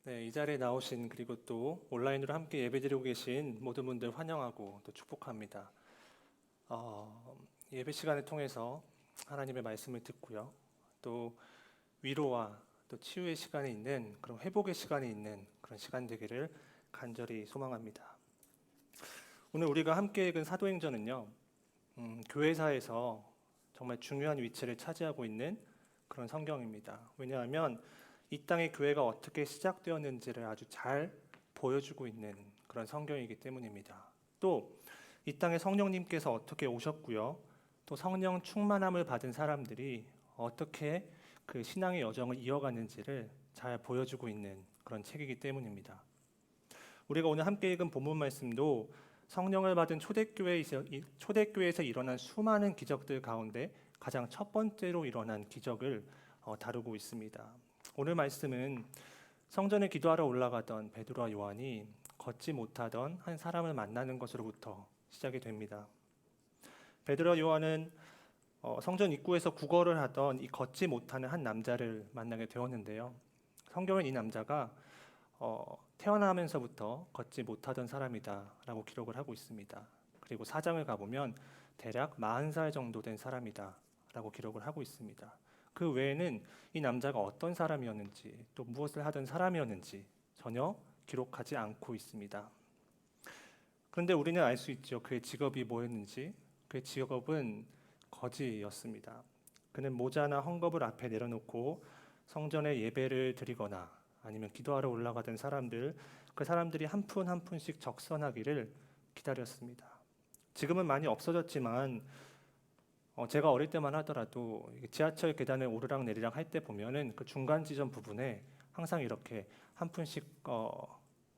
네, 이 자리에 나오신 그리고 또 온라인으로 함께 예배드리고 계신 모든 분들 환영하고 또 축복합니다. 예배 시간을 통해서 하나님의 말씀을 듣고요. 또 위로와 또 치유의 시간이 있는 그런 회복의 시간이 있는 그런 시간 되기를 간절히 소망합니다. 오늘 우리가 함께 읽은 사도행전은요. 교회사에서 정말 중요한 위치를 차지하고 있는 그런 성경입니다. 왜냐하면 이 땅의 교회가 어떻게 시작되었는지를 아주 잘 보여주고 있는 그런 성경이기 때문입니다. 또 이 땅에 성령님께서 어떻게 오셨고요. 또 성령 충만함을 받은 사람들이 어떻게 그 신앙의 여정을 이어가는지를 잘 보여주고 있는 그런 책이기 때문입니다. 우리가 오늘 함께 읽은 본문 말씀도 성령을 받은 초대교회에서 일어난 수많은 기적들 가운데 가장 첫 번째로 일어난 기적을 다루고 있습니다. 오늘 말씀은 성전에 기도하러 올라가던 베드로와 요한이 걷지 못하던 한 사람을 만나는 것으로부터 시작이 됩니다. 베드로와 요한은 성전 입구에서 구걸을 하던 이 걷지 못하는 한 남자를 만나게 되었는데요. 성경은 이 남자가 태어나면서부터 걷지 못하던 사람이다라고 기록을 하고 있습니다. 그리고 사장을 가보면 대략 40살 정도 된 사람이다라고 기록을 하고 있습니다. 그 외에는 이 남자가 어떤 사람이었는지 또 무엇을 하던 사람이었는지 전혀 기록하지 않고 있습니다. 그런데 우리는 알 수 있죠. 그의 직업이 뭐였는지. 그의 직업은 거지였습니다. 그는 모자나 헝겊을 앞에 내려놓고 성전에 예배를 드리거나 아니면 기도하러 올라가던 사람들, 그 사람들이 한 푼 한 푼씩 적선하기를 기다렸습니다. 지금은 많이 없어졌지만 제가 어릴 때만 하더라도 지하철 계단을 오르락 내리락 할 때 보면은 그 중간 지점 부분에 항상 이렇게 한 푼씩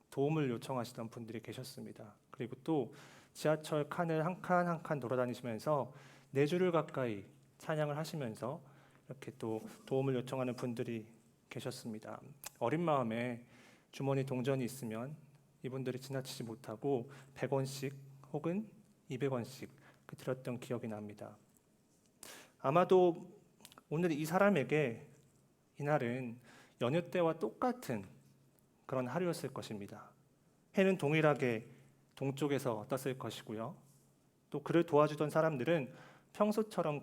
도움을 요청하시던 분들이 계셨습니다. 그리고 또 지하철 칸을 한 칸 한 칸 돌아다니시면서 4주를 가까이 찬양을 하시면서 이렇게 또 도움을 요청하는 분들이 계셨습니다. 어린 마음에 주머니 동전이 있으면 이분들이 지나치지 못하고 100원씩 혹은 200원씩 드렸던 기억이 납니다. 아마도 오늘 이 사람에게 이날은 연휴 때와 똑같은 그런 하루였을 것입니다. 해는 동일하게 동쪽에서 떴을 것이고요. 또 그를 도와주던 사람들은 평소처럼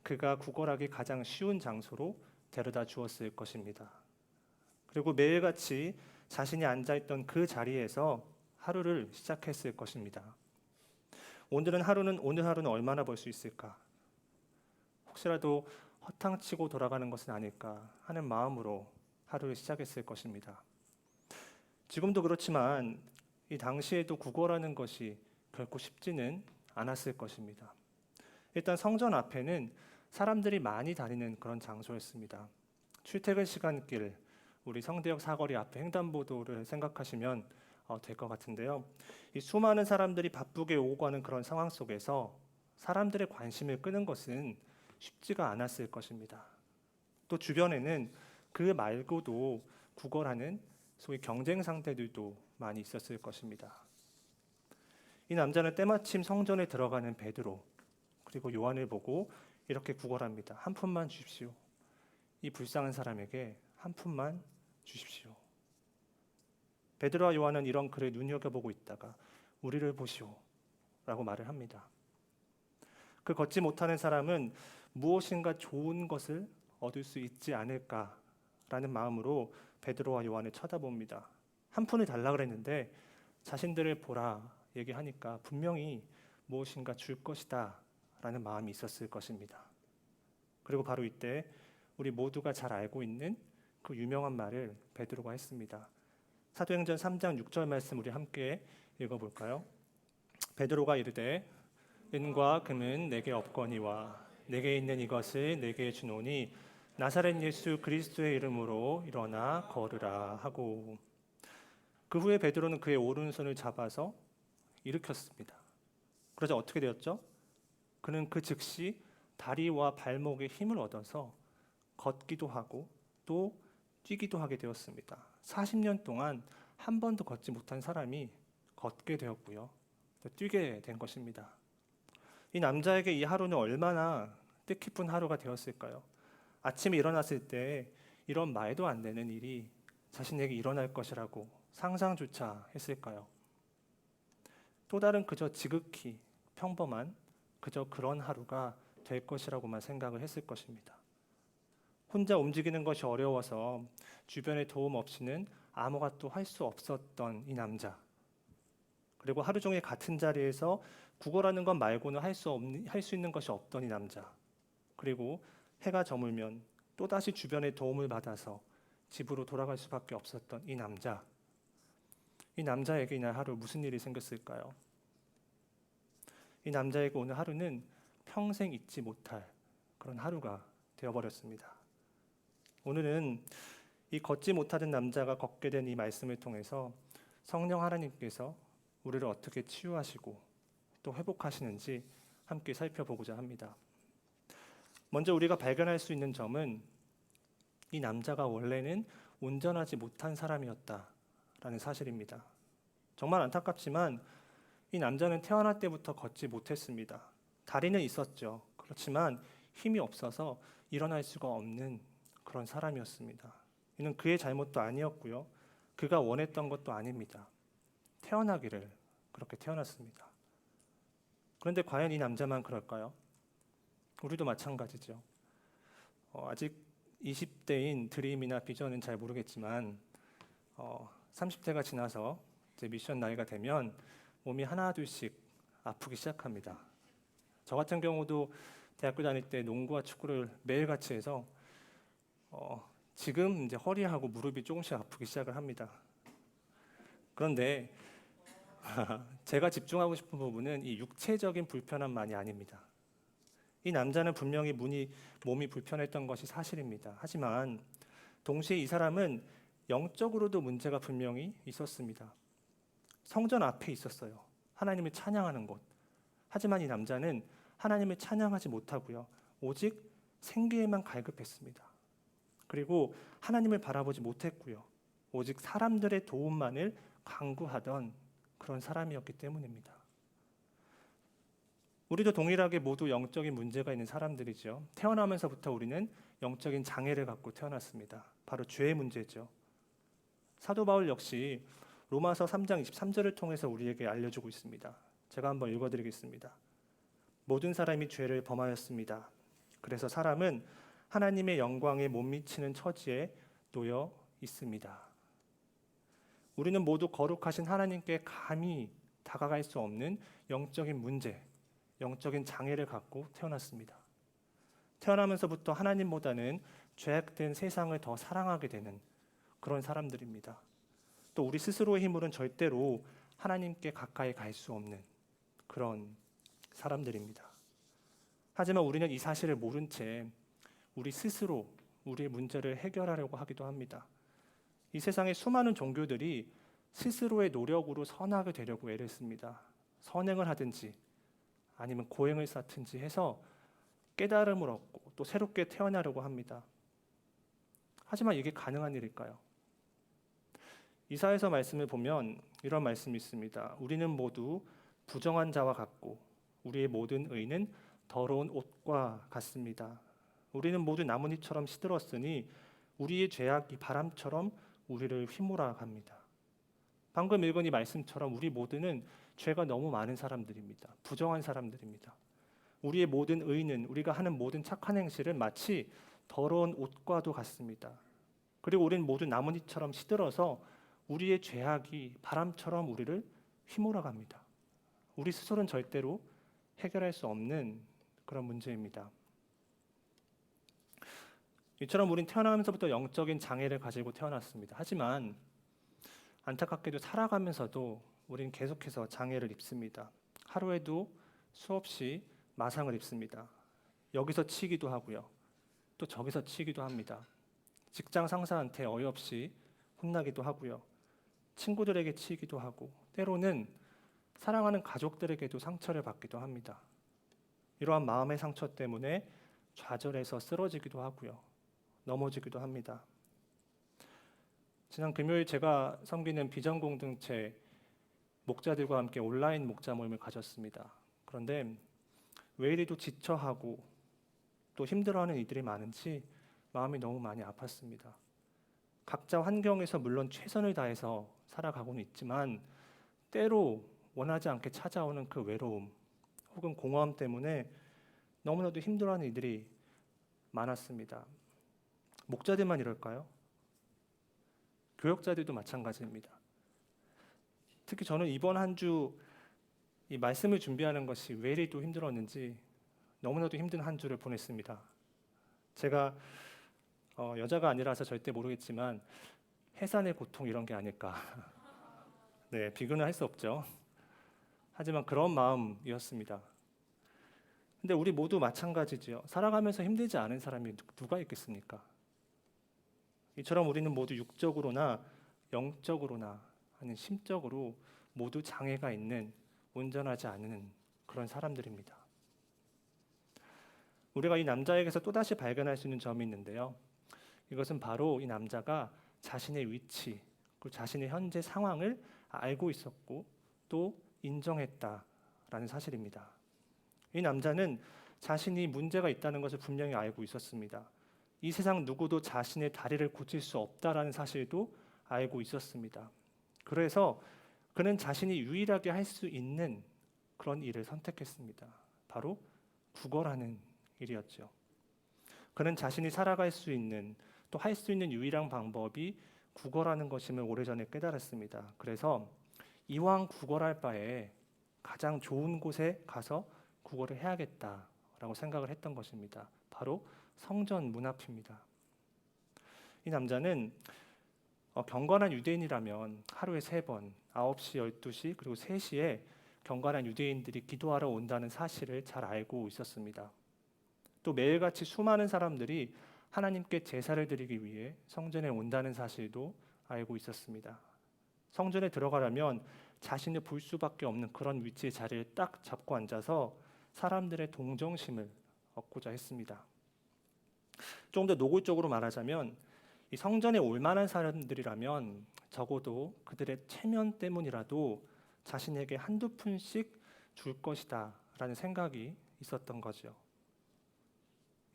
그가 구걸하기 가장 쉬운 장소로 데려다 주었을 것입니다. 그리고 매일같이 자신이 앉아있던 그 자리에서 하루를 시작했을 것입니다. 오늘 하루는 얼마나 벌 수 있을까? 혹시라도 허탕치고 돌아가는 것은 아닐까 하는 마음으로 하루를 시작했을 것입니다. 지금도 그렇지만 이 당시에도 구걸하는 것이 결코 쉽지는 않았을 것입니다. 일단 성전 앞에는 사람들이 많이 다니는 그런 장소였습니다. 출퇴근 시간길, 우리 성대역 사거리 앞에 횡단보도를 생각하시면 될 것 같은데요. 이 수많은 사람들이 바쁘게 오고 가는 그런 상황 속에서 사람들의 관심을 끄는 것은 쉽지가 않았을 것입니다. 또 주변에는 그 말고도 구걸하는 소위 경쟁 상대들도 많이 있었을 것입니다. 이 남자는 때마침 성전에 들어가는 베드로 그리고 요한을 보고 이렇게 구걸합니다. 한 푼만 주십시오. 이 불쌍한 사람에게 한 푼만 주십시오. 베드로와 요한은 이런 그를 눈여겨보고 있다가 우리를 보시오 라고 말을 합니다. 그 걷지 못하는 사람은 무엇인가 좋은 것을 얻을 수 있지 않을까라는 마음으로 베드로와 요한을 쳐다봅니다. 한 푼을 달라 그랬는데 자신들을 보라 얘기하니까 분명히 무엇인가 줄 것이다 라는 마음이 있었을 것입니다. 그리고 바로 이때 우리 모두가 잘 알고 있는 그 유명한 말을 베드로가 했습니다. 사도행전 3장 6절 말씀 우리 함께 읽어볼까요? 베드로가 이르되 은과 금은 내게 없거니와 내게 있는 이것을 내게 주노니 나사렛 예수 그리스도의 이름으로 일어나 걸으라 하고 그 후에 베드로는 그의 오른손을 잡아서 일으켰습니다. 그러자 어떻게 되었죠? 그는 그 즉시 다리와 발목에 힘을 얻어서 걷기도 하고 또 뛰기도 하게 되었습니다. 40년 동안 한 번도 걷지 못한 사람이 걷게 되었고요. 또 뛰게 된 것입니다. 이 남자에게 이 하루는 얼마나 뜻깊은 하루가 되었을까요? 아침에 일어났을 때 이런 말도 안 되는 일이 자신에게 일어날 것이라고 상상조차 했을까요? 또 다른 그저 지극히 평범한 그저 그런 하루가 될 것이라고만 생각을 했을 것입니다. 혼자 움직이는 것이 어려워서 주변의 도움 없이는 아무것도 할 수 없었던 이 남자. 그리고 하루 종일 같은 자리에서 구걸하는 것 말고는 할 수 있는 것이 없던 이 남자. 그리고 해가 저물면 또다시 주변의 도움을 받아서 집으로 돌아갈 수밖에 없었던 이 남자. 이 남자에게 이날 하루 무슨 일이 생겼을까요? 이 남자에게 오늘 하루는 평생 잊지 못할 그런 하루가 되어버렸습니다. 오늘은 이 걷지 못하던 남자가 걷게 된 이 말씀을 통해서 성령 하나님께서 우리를 어떻게 치유하시고 또 회복하시는지 함께 살펴보고자 합니다. 먼저 우리가 발견할 수 있는 점은 이 남자가 원래는 온전하지 못한 사람이었다라는 사실입니다. 정말 안타깝지만 이 남자는 태어날 때부터 걷지 못했습니다. 다리는 있었죠. 그렇지만 힘이 없어서 일어날 수가 없는 그런 사람이었습니다. 이는 그의 잘못도 아니었고요. 그가 원했던 것도 아닙니다. 태어나기를 그렇게 태어났습니다. 그런데 과연 이 남자만 그럴까요? 우리도 마찬가지죠. 아직 20대인 드림이나 비전은 잘 모르겠지만 30대가 지나서 이제 미션 나이가 되면 몸이 하나둘씩 아프기 시작합니다. 저 같은 경우도 대학교 다닐 때 농구와 축구를 매일같이 해서 지금 이제 허리하고 무릎이 조금씩 아프기 시작을 합니다. 그런데 제가 집중하고 싶은 부분은 이 육체적인 불편함만이 아닙니다. 이 남자는 분명히 몸이 불편했던 것이 사실입니다. 하지만 동시에 이 사람은 영적으로도 문제가 분명히 있었습니다. 성전 앞에 있었어요. 하나님을 찬양하는 곳. 하지만 이 남자는 하나님을 찬양하지 못하고요. 오직 생계에만 갈급했습니다. 그리고 하나님을 바라보지 못했고요. 오직 사람들의 도움만을 강구하던 그런 사람이었기 때문입니다. 우리도 동일하게 모두 영적인 문제가 있는 사람들이죠. 태어나면서부터 우리는 영적인 장애를 갖고 태어났습니다. 바로 죄의 문제죠. 사도 바울 역시 로마서 3장 23절을 통해서 우리에게 알려주고 있습니다. 제가 한번 읽어드리겠습니다. 모든 사람이 죄를 범하였습니다. 그래서 사람은 하나님의 영광에 못 미치는 처지에 놓여 있습니다. 우리는 모두 거룩하신 하나님께 감히 다가갈 수 없는 영적인 문제, 영적인 장애를 갖고 태어났습니다. 태어나면서부터 하나님보다는 죄악된 세상을 더 사랑하게 되는 그런 사람들입니다. 또 우리 스스로의 힘으로는 절대로 하나님께 가까이 갈 수 없는 그런 사람들입니다. 하지만 우리는 이 사실을 모른 채 우리 스스로 우리의 문제를 해결하려고 하기도 합니다. 이 세상의 수많은 종교들이 스스로의 노력으로 선하게 되려고 애를 씁니다. 선행을 하든지 아니면 고행을 쌓든지 해서 깨달음을 얻고 또 새롭게 태어나려고 합니다. 하지만 이게 가능한 일일까요? 이사야서 말씀을 보면 이런 말씀이 있습니다. 우리는 모두 부정한 자와 같고 우리의 모든 의는 더러운 옷과 같습니다. 우리는 모두 나뭇잎처럼 시들었으니 우리의 죄악이 바람처럼 우리를 휘몰아 갑니다. 방금 읽은 이 말씀처럼 우리 모두는 죄가 너무 많은 사람들입니다. 부정한 사람들입니다. 우리의 모든 의는 우리가 하는 모든 착한 행실은 마치 더러운 옷과도 같습니다. 그리고 우리는 모두 나뭇잎처럼 시들어서 우리의 죄악이 바람처럼 우리를 휘몰아 갑니다. 우리 스스로는 절대로 해결할 수 없는 그런 문제입니다. 이처럼 우린 태어나면서부터 영적인 장애를 가지고 태어났습니다. 하지만 안타깝게도 살아가면서도 우린 계속해서 장애를 입습니다. 하루에도 수없이 마상을 입습니다. 여기서 치기도 하고요. 또 저기서 치기도 합니다. 직장 상사한테 어이없이 혼나기도 하고요. 친구들에게 치기도 하고 때로는 사랑하는 가족들에게도 상처를 받기도 합니다. 이러한 마음의 상처 때문에 좌절해서 쓰러지기도 하고요. 넘어지기도 합니다. 지난 금요일 제가 섬기는 비전공동체 목자들과 함께 온라인 목자 모임을 가졌습니다. 그런데 왜 이리도 지쳐하고 또 힘들어하는 이들이 많은지 마음이 너무 많이 아팠습니다. 각자 환경에서 물론 최선을 다해서 살아가고는 있지만 때로 원하지 않게 찾아오는 그 외로움 혹은 공허함 때문에 너무나도 힘들어하는 이들이 많았습니다. 목자들만 이럴까요? 교역자들도 마찬가지입니다. 특히 저는 이번 한 주 이 말씀을 준비하는 것이 왜 이리 또 힘들었는지 너무나도 힘든 한 주를 보냈습니다. 제가 여자가 아니라서 절대 모르겠지만 해산의 고통 이런 게 아닐까. 네, 비교는 할 수 없죠. 하지만 그런 마음이었습니다. 근데 우리 모두 마찬가지죠. 살아가면서 힘들지 않은 사람이 누가 있겠습니까? 이처럼 우리는 모두 육적으로나 영적으로나 아니면 심적으로 모두 장애가 있는 온전하지 않은 그런 사람들입니다. 우리가 이 남자에게서 또다시 발견할 수 있는 점이 있는데요. 이것은 바로 이 남자가 자신의 위치, 그리고 자신의 현재 상황을 알고 있었고 또 인정했다라는 사실입니다. 이 남자는 자신이 문제가 있다는 것을 분명히 알고 있었습니다. 이 세상 누구도 자신의 다리를 고칠 수 없다라는 사실도 알고 있었습니다. 그래서 그는 자신이 유일하게 할 수 있는 그런 일을 선택했습니다. 바로 구걸하는 일이었죠. 그는 자신이 살아갈 수 있는 또 할 수 있는 유일한 방법이 구걸하는 것임을 오래전에 깨달았습니다. 그래서 이왕 구걸할 바에 가장 좋은 곳에 가서 구걸을 해야겠다라고 생각을 했던 것입니다. 바로 성전 문 앞입니다. 이 남자는 경건한 유대인이라면 하루에 3번, 9시, 12시 그리고 3시에 경건한 유대인들이 기도하러 온다는 사실을 잘 알고 있었습니다. 또 매일같이 수많은 사람들이 하나님께 제사를 드리기 위해 성전에 온다는 사실도 알고 있었습니다. 성전에 들어가려면 자신을 볼 수밖에 없는 그런 위치의 자리를 딱 잡고 앉아서 사람들의 동정심을 얻고자 했습니다. 조금 더 노골적으로 말하자면 이 성전에 올 만한 사람들이라면 적어도 그들의 체면 때문이라도 자신에게 한두 푼씩 줄 것이다 라는 생각이 있었던 거죠.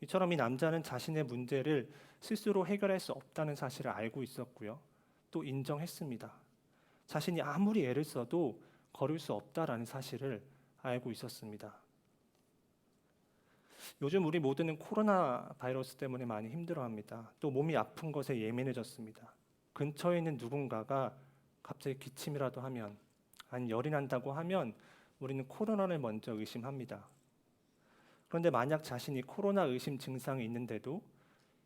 이처럼 이 남자는 자신의 문제를 스스로 해결할 수 없다는 사실을 알고 있었고요. 또 인정했습니다. 자신이 아무리 애를 써도 거를 수 없다라는 사실을 알고 있었습니다. 요즘 우리 모두는 코로나 바이러스 때문에 많이 힘들어합니다. 또 몸이 아픈 것에 예민해졌습니다. 근처에 있는 누군가가 갑자기 기침이라도 하면 아니 열이 난다고 하면 우리는 코로나를 먼저 의심합니다. 그런데 만약 자신이 코로나 의심 증상이 있는데도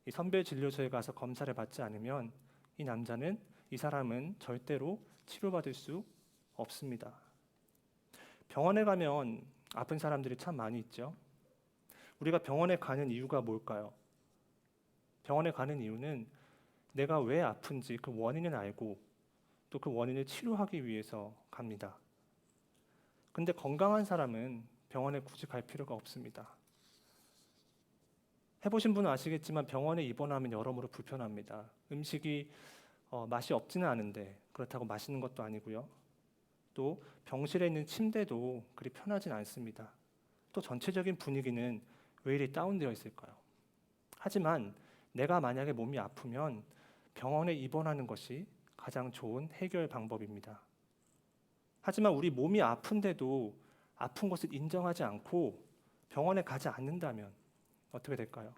이 선별진료소에 가서 검사를 받지 않으면 이 사람은 절대로 치료받을 수 없습니다. 병원에 가면 아픈 사람들이 참 많이 있죠. 우리가 병원에 가는 이유가 뭘까요? 병원에 가는 이유는 내가 왜 아픈지 그 원인을 알고 또 그 원인을 치료하기 위해서 갑니다. 근데 건강한 사람은 병원에 굳이 갈 필요가 없습니다. 해보신 분은 아시겠지만 병원에 입원하면 여러모로 불편합니다. 음식이 맛이 없지는 않은데 그렇다고 맛있는 것도 아니고요. 또 병실에 있는 침대도 그리 편하진 않습니다. 또 전체적인 분위기는 왜 이리 다운되어 있을까요? 하지만 내가 만약에 몸이 아프면 병원에 입원하는 것이 가장 좋은 해결 방법입니다. 하지만 우리 몸이 아픈데도 아픈 것을 인정하지 않고 병원에 가지 않는다면 어떻게 될까요?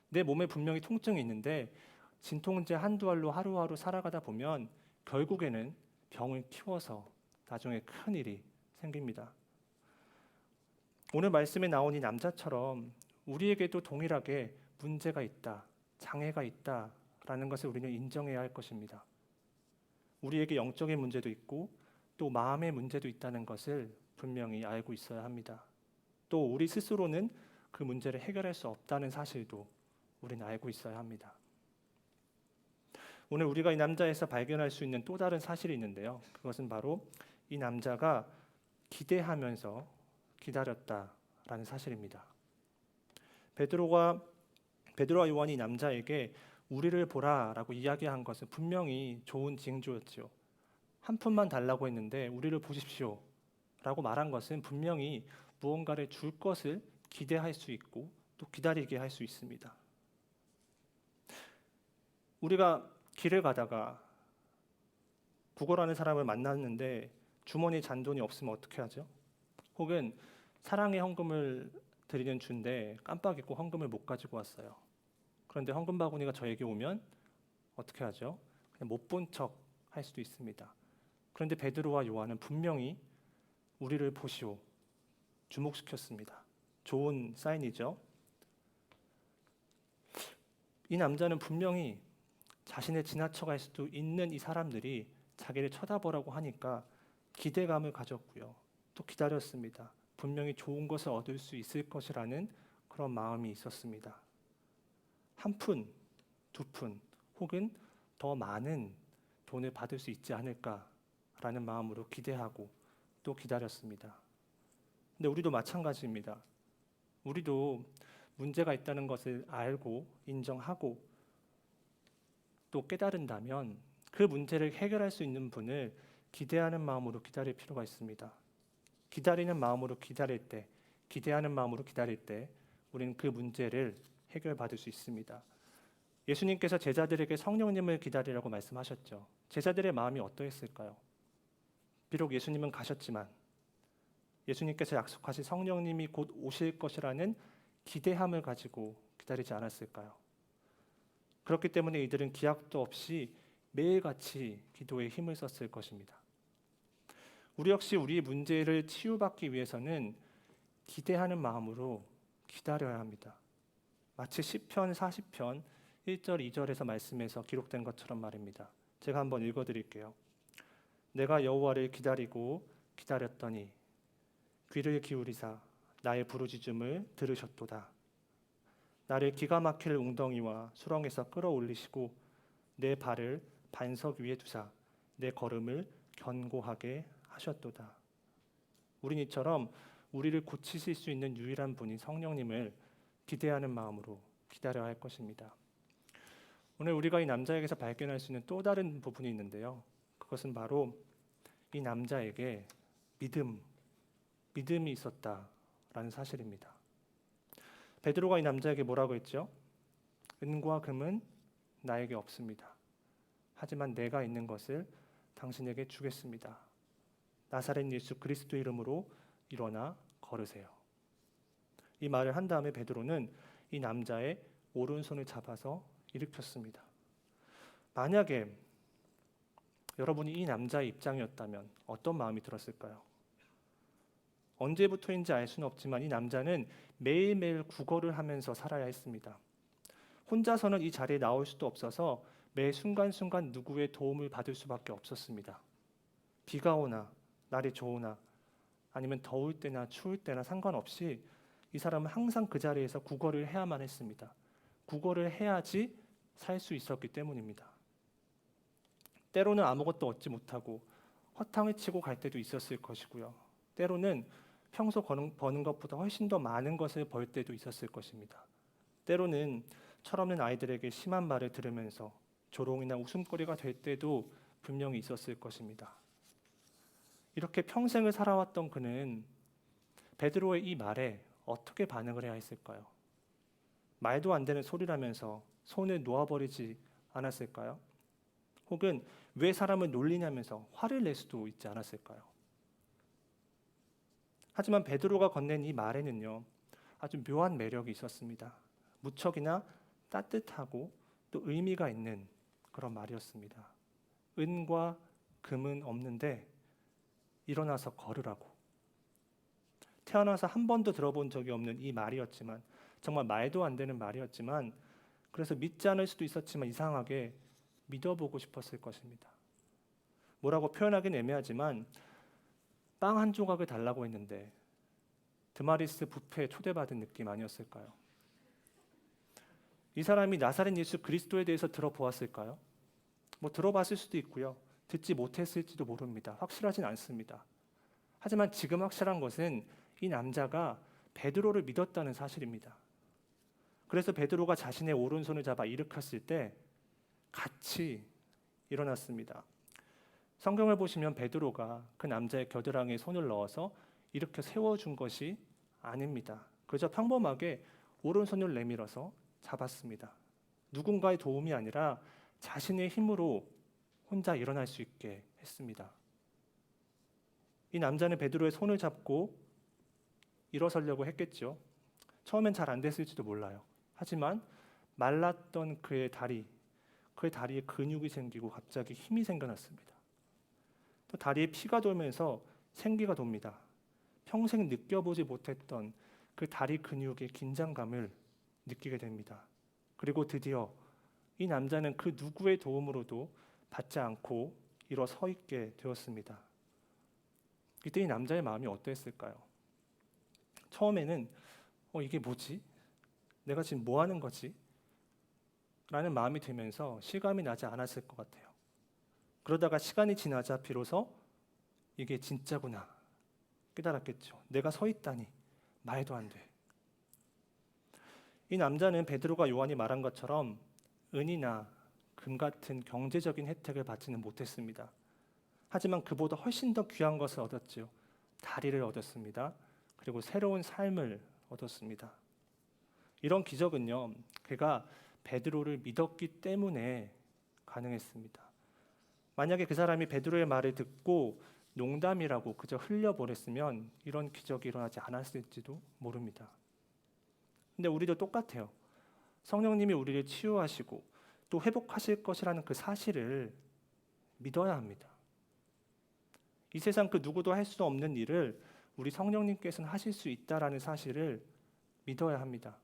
내 몸에 분명히 통증이 있는데 진통제 한두 알로 하루하루 살아가다 보면 결국에는 병을 키워서 나중에 큰일이 생깁니다. 오늘 말씀에 나온 이 남자처럼 우리에게도 동일하게 문제가 있다, 장애가 있다라는 것을 우리는 인정해야 할 것입니다. 우리에게 영적인 문제도 있고 또 마음의 문제도 있다는 것을 분명히 알고 있어야 합니다. 또 우리 스스로는 그 문제를 해결할 수 없다는 사실도 우리는 알고 있어야 합니다. 오늘 우리가 이 남자에서 발견할 수 있는 또 다른 사실이 있는데요. 그것은 바로 이 남자가 기대하면서 기다렸다라는 사실입니다. 베드로와 요한이 남자에게 우리를 보라라고 이야기한 것은 분명히 좋은 징조였죠. 한 푼만 달라고 했는데 우리를 보십시오 라고 말한 것은 분명히 무언가를 줄 것을 기대할 수 있고 또 기다리게 할 수 있습니다. 우리가 길을 가다가 구걸하는 사람을 만났는데 주머니에 잔돈이 없으면 어떻게 하죠? 혹은 사랑의 헌금을 드리는 주인데 깜빡 잊고 헌금을 못 가지고 왔어요. 그런데 헌금 바구니가 저에게 오면 어떻게 하죠? 그냥 못 본 척 할 수도 있습니다. 그런데 베드로와 요한은 분명히 우리를 보시오 주목시켰습니다. 좋은 사인이죠. 이 남자는 분명히 자신을 지나쳐갈 수도 있는 이 사람들이 자기를 쳐다보라고 하니까 기대감을 가졌고요. 또 기다렸습니다. 분명히 좋은 것을 얻을 수 있을 것이라는 그런 마음이 있었습니다. 한 푼, 두 푼, 혹은 더 많은 돈을 받을 수 있지 않을까라는 마음으로 기대하고 또 기다렸습니다. 근데 우리도 마찬가지입니다. 우리도 문제가 있다는 것을 알고 인정하고 또 깨달은다면 그 문제를 해결할 수 있는 분을 기대하는 마음으로 기다릴 필요가 있습니다. 기다리는 마음으로 기다릴 때, 기대하는 마음으로 기다릴 때 우리는 그 문제를 해결받을 수 있습니다. 예수님께서 제자들에게 성령님을 기다리라고 말씀하셨죠. 제자들의 마음이 어떠했을까요? 비록 예수님은 가셨지만 예수님께서 약속하신 성령님이 곧 오실 것이라는 기대함을 가지고 기다리지 않았을까요? 그렇기 때문에 이들은 기약도 없이 매일같이 기도에 힘을 썼을 것입니다. 우리 역시 우리의 문제를 치유받기 위해서는 기대하는 마음으로 기다려야 합니다. 마치 시편 40편 1절 2절에서 말씀에서 기록된 것처럼 말입니다. 제가 한번 읽어드릴게요. 내가 여호와를 기다리고 기다렸더니 귀를 기울이사 나의 부르짖음을 들으셨도다. 나를 기가 막힐 웅덩이와 수렁에서 끌어올리시고 내 발을 반석 위에 두사 내 걸음을 견고하게 하셨도다. 우린 이처럼 우리를 고치실 수 있는 유일한 분인 성령님을 기대하는 마음으로 기다려야 할 것입니다. 오늘 우리가 이 남자에게서 발견할 수 있는 또 다른 부분이 있는데요. 그것은 바로 이 남자에게 믿음이 있었다라는 사실입니다. 베드로가 이 남자에게 뭐라고 했죠? 은과 금은 나에게 없습니다. 하지만 내가 있는 것을 당신에게 주겠습니다. 나사렛 예수 그리스도 이름으로 일어나 걸으세요. 이 말을 한 다음에 베드로는 이 남자의 오른손을 잡아서 일으켰습니다. 만약에 여러분이 이 남자의 입장이었다면 어떤 마음이 들었을까요? 언제부터인지 알 수는 없지만 이 남자는 매일매일 구걸을 하면서 살아야 했습니다. 혼자서는 이 자리에 나올 수도 없어서 매 순간순간 누구의 도움을 받을 수밖에 없었습니다. 비가 오나 날이 좋으나 아니면 더울 때나 추울 때나 상관없이 이 사람은 항상 그 자리에서 구걸을 해야만 했습니다. 구걸을 해야지 살 수 있었기 때문입니다. 때로는 아무것도 얻지 못하고 허탕을 치고 갈 때도 있었을 것이고요. 때로는 평소 버는 것보다 훨씬 더 많은 것을 벌 때도 있었을 것입니다. 때로는 철없는 아이들에게 심한 말을 들으면서 조롱이나 웃음거리가 될 때도 분명히 있었을 것입니다. 이렇게 평생을 살아왔던 그는 베드로의 이 말에 어떻게 반응을 해야 했을까요? 말도 안 되는 소리라면서 손을 놓아버리지 않았을까요? 혹은 왜 사람을 놀리냐면서 화를 낼 수도 있지 않았을까요? 하지만 베드로가 건넨 이 말에는요, 아주 묘한 매력이 있었습니다. 무척이나 따뜻하고 또 의미가 있는 그런 말이었습니다. 은과 금은 없는데 일어나서 걸으라고. 태어나서 한 번도 들어본 적이 없는 이 말이었지만, 정말 말도 안 되는 말이었지만, 그래서 믿지 않을 수도 있었지만 이상하게 믿어보고 싶었을 것입니다. 뭐라고 표현하기는 애매하지만 빵 한 조각을 달라고 했는데 드마리스 뷔페에 초대받은 느낌 아니었을까요? 이 사람이 나사렛 예수 그리스도에 대해서 들어보았을까요? 뭐 들어봤을 수도 있고요. 듣지 못했을지도 모릅니다. 확실하진 않습니다. 하지만 지금 확실한 것은 이 남자가 베드로를 믿었다는 사실입니다. 그래서 베드로가 자신의 오른손을 잡아 일으켰을 때 같이 일어났습니다. 성경을 보시면 베드로가 그 남자의 겨드랑이에 손을 넣어서 일으켜 세워준 것이 아닙니다. 그저 평범하게 오른손을 내밀어서 잡았습니다. 누군가의 도움이 아니라 자신의 힘으로 혼자 일어날 수 있게 했습니다. 이 남자는 베드로의 손을 잡고 일어서려고 했겠죠. 처음엔 잘 안 됐을지도 몰라요. 하지만 말랐던 그의 다리에 근육이 생기고 갑자기 힘이 생겨났습니다. 또 다리에 피가 돌면서 생기가 돕니다. 평생 느껴보지 못했던 그 다리 근육의 긴장감을 느끼게 됩니다. 그리고 드디어 이 남자는 그 누구의 도움으로도 받지 않고 일어서 있게 되었습니다. 이때 이 남자의 마음이 어떠했을까요? 처음에는 이게 뭐지? 내가 지금 뭐 하는 거지? 라는 마음이 들면서 실감이 나지 않았을 것 같아요. 그러다가 시간이 지나자 비로소 이게 진짜구나 깨달았겠죠. 내가 서 있다니 말도 안 돼. 이 남자는 베드로가 요한이 말한 것처럼 은이나 금 같은 경제적인 혜택을 받지는 못했습니다. 하지만 그보다 훨씬 더 귀한 것을 얻었죠. 다리를 얻었습니다. 그리고 새로운 삶을 얻었습니다. 이런 기적은요, 그가 베드로를 믿었기 때문에 가능했습니다. 만약에 그 사람이 베드로의 말을 듣고 농담이라고 그저 흘려보냈으면 이런 기적이 일어나지 않았을지도 모릅니다. 근데 우리도 똑같아요. 성령님이 우리를 치유하시고 또 회복하실 것이라는 그 사실을 믿어야 합니다. 이 세상 그 누구도 할 수 없는 일을 우리 성령님께서는 하실 수 있다라는 사실을 믿어야 합니다.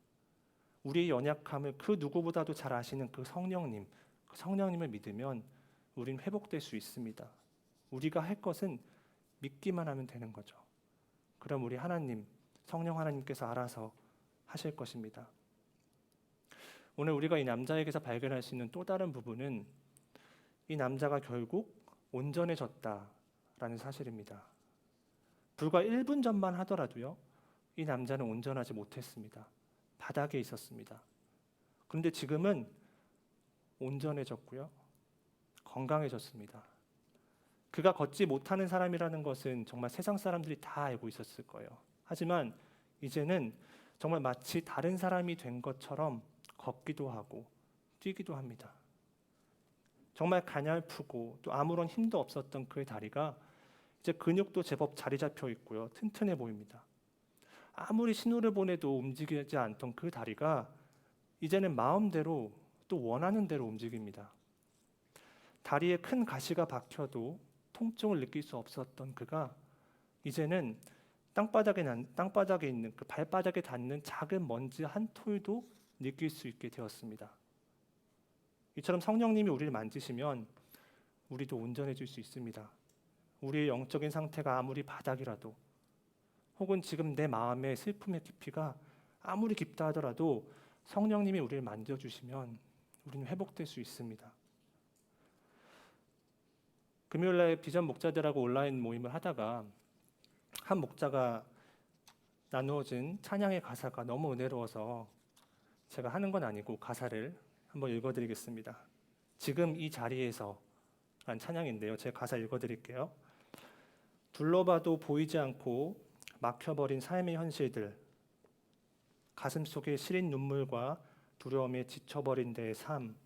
우리의 연약함을 그 누구보다도 잘 아시는 그 성령님을 믿으면 우린 회복될 수 있습니다. 우리가 할 것은 믿기만 하면 되는 거죠. 그럼 우리 하나님, 성령 하나님께서 알아서 하실 것입니다. 오늘 우리가 이 남자에게서 발견할 수 있는 또 다른 부분은 이 남자가 결국 온전해졌다라는 사실입니다. 불과 1분 전만 하더라도요, 이 남자는 온전하지 못했습니다. 바닥에 있었습니다. 그런데 지금은 온전해졌고요, 건강해졌습니다. 그가 걷지 못하는 사람이라는 것은 정말 세상 사람들이 다 알고 있었을 거예요. 하지만 이제는 정말 마치 다른 사람이 된 것처럼 걷기도 하고 뛰기도 합니다. 정말 가냘프고 또 아무런 힘도 없었던 그의 다리가 이제 근육도 제법 자리 잡혀 있고요, 튼튼해 보입니다. 아무리 신호를 보내도 움직이지 않던 그 다리가 이제는 마음대로 또 원하는 대로 움직입니다. 다리에 큰 가시가 박혀도 통증을 느낄 수 없었던 그가 이제는 땅바닥에 있는 그 발바닥에 닿는 작은 먼지 한 톨도 느낄 수 있게 되었습니다. 이처럼 성령님이 우리를 만지시면 우리도 온전해질 수 있습니다. 우리의 영적인 상태가 아무리 바닥이라도 혹은 지금 내 마음의 슬픔의 깊이가 아무리 깊다 하더라도 성령님이 우리를 만져주시면 우리는 회복될 수 있습니다. 금요일날 비전 목자들하고 온라인 모임을 하다가 한 목자가 나누어진 찬양의 가사가 너무 은혜로워서 제가 하는 건 아니고 가사를 한번 읽어드리겠습니다. 지금 이 자리에서 라는 찬양인데요. 제가 가사 읽어드릴게요. 둘러봐도 보이지 않고 막혀버린 삶의 현실들, 가슴속에 시린 눈물과 두려움에 지쳐버린 내 삶,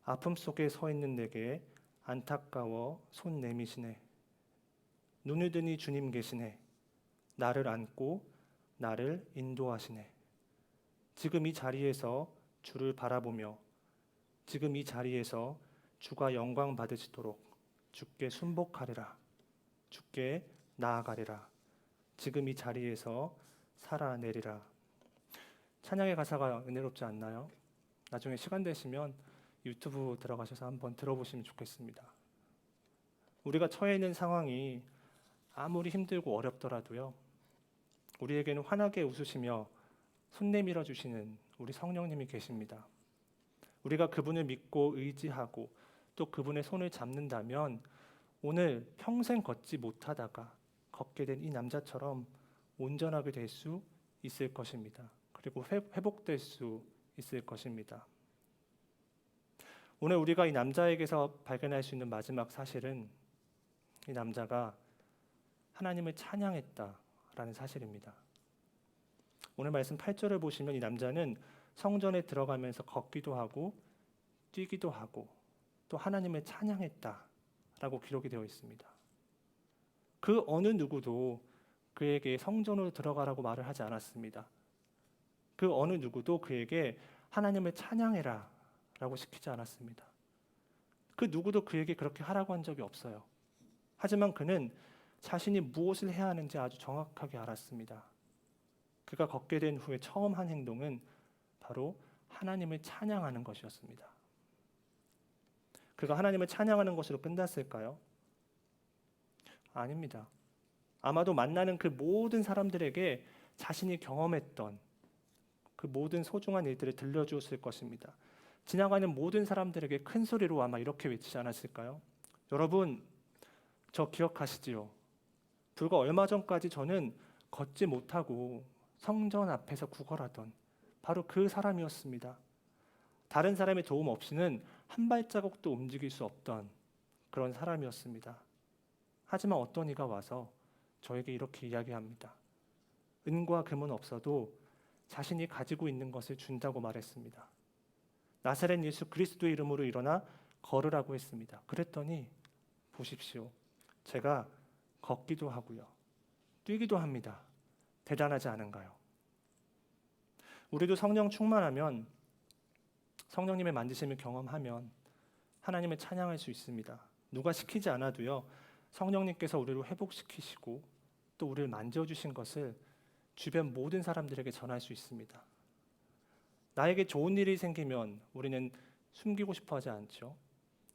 아픔 속에 서 있는 내게 안타까워 손 내미시네. 눈을 드니 주님 계시네. 나를 안고 나를 인도하시네. 지금 이 자리에서 주를 바라보며 지금 이 자리에서 주가 영광 받으시도록 주께 순복하리라. 주께 나아가리라. 지금 이 자리에서 살아내리라. 찬양의 가사가 은혜롭지 않나요? 나중에 시간 되시면 유튜브 들어가셔서 한번 들어보시면 좋겠습니다. 우리가 처해 있는 상황이 아무리 힘들고 어렵더라도요, 우리에게는 환하게 웃으시며 손 내밀어 주시는 우리 성령님이 계십니다. 우리가 그분을 믿고 의지하고 또 그분의 손을 잡는다면 오늘 평생 걷지 못하다가 걷게 된 이 남자처럼 온전하게 될 수 있을 것입니다. 그리고 회복될 수 있을 것입니다. 오늘 우리가 이 남자에게서 발견할 수 있는 마지막 사실은 이 남자가 하나님을 찬양했다라는 사실입니다. 오늘 말씀 8절을 보시면 이 남자는 성전에 들어가면서 걷기도 하고 뛰기도 하고 또 하나님을 찬양했다라고 기록이 되어 있습니다. 그 어느 누구도 그에게 성전으로 들어가라고 말을 하지 않았습니다. 그 어느 누구도 그에게 하나님을 찬양해라 라고 시키지 않았습니다. 그 누구도 그에게 그렇게 하라고 한 적이 없어요. 하지만 그는 자신이 무엇을 해야 하는지 아주 정확하게 알았습니다. 그가 걷게 된 후에 처음 한 행동은 바로 하나님을 찬양하는 것이었습니다. 그가 하나님을 찬양하는 것으로 끝났을까요? 아닙니다. 아마도 만나는 그 모든 사람들에게 자신이 경험했던 그 모든 소중한 일들을 들려주었을 것입니다. 지나가는 모든 사람들에게 큰 소리로 아마 이렇게 외치지 않았을까요? 여러분, 저 기억하시지요? 불과 얼마 전까지 저는 걷지 못하고 성전 앞에서 구걸하던 바로 그 사람이었습니다. 다른 사람의 도움 없이는 한 발자국도 움직일 수 없던 그런 사람이었습니다. 하지만 어떤 이가 와서 저에게 이렇게 이야기합니다. 은과 금은 없어도 자신이 가지고 있는 것을 준다고 말했습니다. 나사렛 예수 그리스도의 이름으로 일어나 걸으라고 했습니다. 그랬더니 보십시오. 제가 걷기도 하고요. 뛰기도 합니다. 대단하지 않은가요? 우리도 성령 충만하면 성령님의 만지심을 경험하면 하나님을 찬양할 수 있습니다. 누가 시키지 않아도요. 성령님께서 우리를 회복시키시고 또 우리를 만져주신 것을 주변 모든 사람들에게 전할 수 있습니다. 나에게 좋은 일이 생기면 우리는 숨기고 싶어 하지 않죠.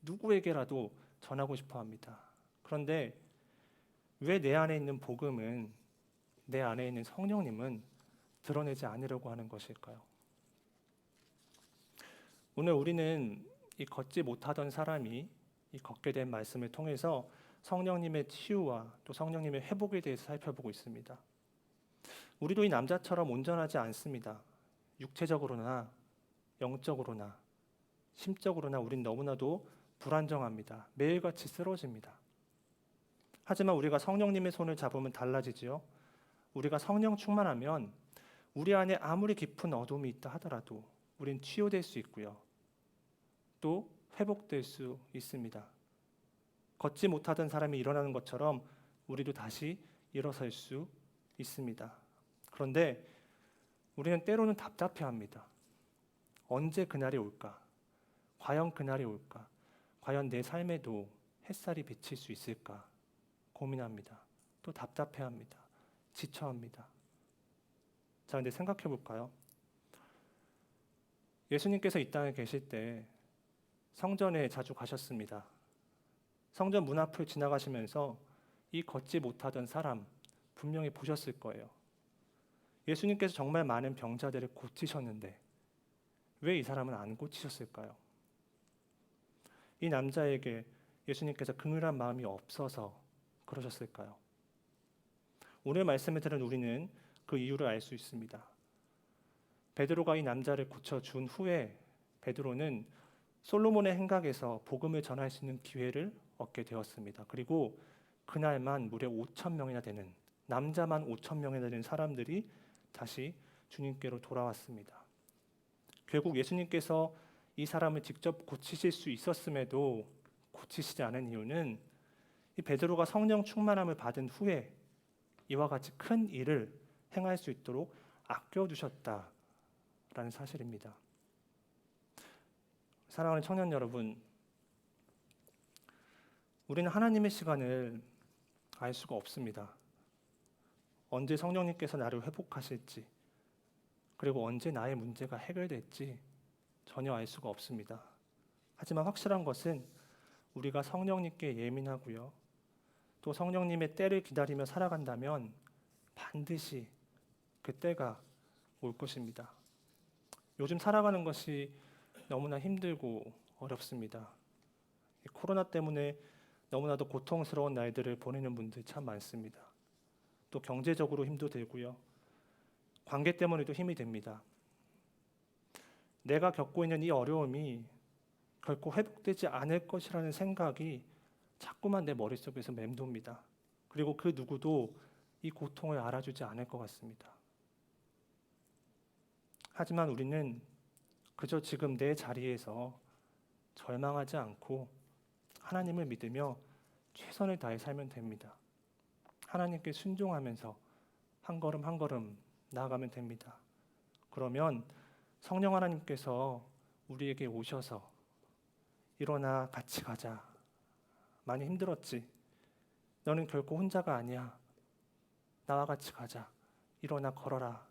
누구에게라도 전하고 싶어 합니다. 그런데 왜 내 안에 있는 복음은, 내 안에 있는 성령님은 드러내지 않으려고 하는 것일까요? 오늘 우리는 이 걷지 못하던 사람이 이 걷게 된 말씀을 통해서 성령님의 치유와 또 성령님의 회복에 대해서 살펴보고 있습니다. 우리도 이 남자처럼 온전하지 않습니다. 육체적으로나 영적으로나 심적으로나 우린 너무나도 불안정합니다. 매일같이 쓰러집니다. 하지만 우리가 성령님의 손을 잡으면 달라지지요. 우리가 성령 충만하면 우리 안에 아무리 깊은 어둠이 있다 하더라도 우린 치유될 수 있고요. 또 회복될 수 있습니다. 걷지 못하던 사람이 일어나는 것처럼 우리도 다시 일어설 수 있습니다. 그런데 우리는 때로는 답답해합니다. 언제 그날이 올까? 과연 그날이 올까? 과연 내 삶에도 햇살이 비칠 수 있을까? 고민합니다. 또 답답해합니다. 지쳐합니다. 자, 근데 생각해 볼까요? 예수님께서 이 땅에 계실 때 성전에 자주 가셨습니다. 성전 문 앞을 지나가시면서 이 걷지 못하던 사람 분명히 보셨을 거예요. 예수님께서 정말 많은 병자들을 고치셨는데 왜 이 사람은 안 고치셨을까요? 이 남자에게 예수님께서 긍휼한 마음이 없어서 그러셨을까요? 오늘 말씀을 들은 우리는 그 이유를 알 수 있습니다. 베드로가 이 남자를 고쳐준 후에 베드로는 솔로몬의 행각에서 복음을 전할 수 있는 기회를 얻게 되었습니다. 그리고 그날만 무려 5,000명이나 되는, 남자만 5,000명이나 되는 사람들이 다시 주님께로 돌아왔습니다. 결국 예수님께서 이 사람을 직접 고치실 수 있었음에도 고치시지 않은 이유는 이 베드로가 성령 충만함을 받은 후에 이와 같이 큰 일을 행할 수 있도록 아껴두셨다라는 사실입니다. 사랑하는 청년 여러분, 우리는 하나님의 시간을 알 수가 없습니다. 언제 성령님께서 나를 회복하실지, 그리고 언제 나의 문제가 해결될지 전혀 알 수가 없습니다. 하지만 확실한 것은 우리가 성령님께 예민하고요. 또 성령님의 때를 기다리며 살아간다면 반드시 그 때가 올 것입니다. 요즘 살아가는 것이 너무나 힘들고 어렵습니다. 코로나 때문에 너무나도 고통스러운 날들을 보내는 분들 참 많습니다. 또 경제적으로 힘도 들고요. 관계 때문에도 힘이 듭니다. 내가 겪고 있는 이 어려움이 결코 회복되지 않을 것이라는 생각이 자꾸만 내 머릿속에서 맴돕니다. 그리고 그 누구도 이 고통을 알아주지 않을 것 같습니다. 하지만 우리는 그저 지금 내 자리에서 절망하지 않고 하나님을 믿으며 최선을 다해 살면 됩니다. 하나님께 순종하면서 한 걸음 한 걸음 나아가면 됩니다. 그러면 성령 하나님께서 우리에게 오셔서 일어나 같이 가자. 많이 힘들었지? 너는 결코 혼자가 아니야. 나와 같이 가자. 일어나 걸어라.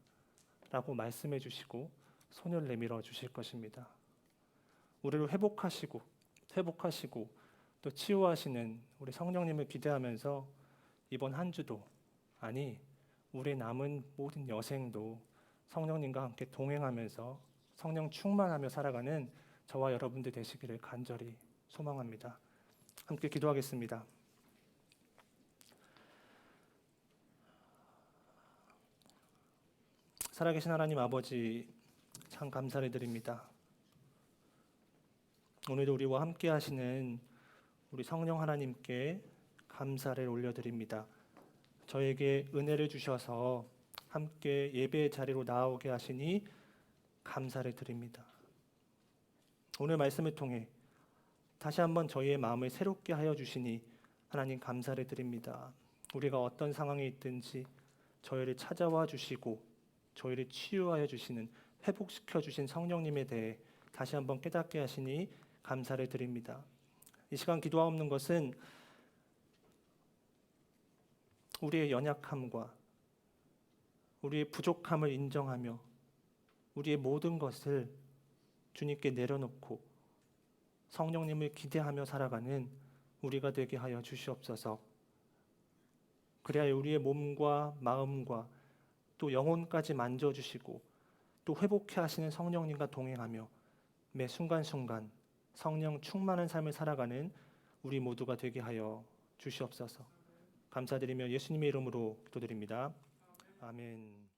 라고 말씀해 주시고 손을 내밀어 주실 것입니다. 우리를 회복하시고 또 치유하시는 우리 성령님을 기대하면서 이번 한 주도, 아니 우리 남은 모든 여생도 성령님과 함께 동행하면서 성령 충만하며 살아가는 저와 여러분들 되시기를 간절히 소망합니다. 함께 기도하겠습니다. 살아계신 하나님 아버지, 참 감사를 드립니다. 오늘도 우리와 함께 하시는 우리 성령 하나님께 감사를 올려드립니다. 저에게 은혜를 주셔서 함께 예배의 자리로 나오게 하시니 감사를 드립니다. 오늘 말씀을 통해 다시 한번 저희의 마음을 새롭게 하여 주시니 하나님 감사를 드립니다. 우리가 어떤 상황에 있든지 저희를 찾아와 주시고 저희를 치유하여 주시는, 회복시켜 주신 성령님에 대해 다시 한번 깨닫게 하시니 감사를 드립니다. 이 시간 기도하옵는 것은 우리의 연약함과 우리의 부족함을 인정하며 우리의 모든 것을 주님께 내려놓고 성령님을 기대하며 살아가는 우리가 되게 하여 주시옵소서. 그래야 우리의 몸과 마음과 또 영혼까지 만져주시고 또 회복해 하시는 성령님과 동행하며 매 순간순간 성령 충만한 삶을 살아가는 우리 모두가 되게 하여 주시옵소서. 감사드리며 예수님의 이름으로 기도드립니다. 아멘.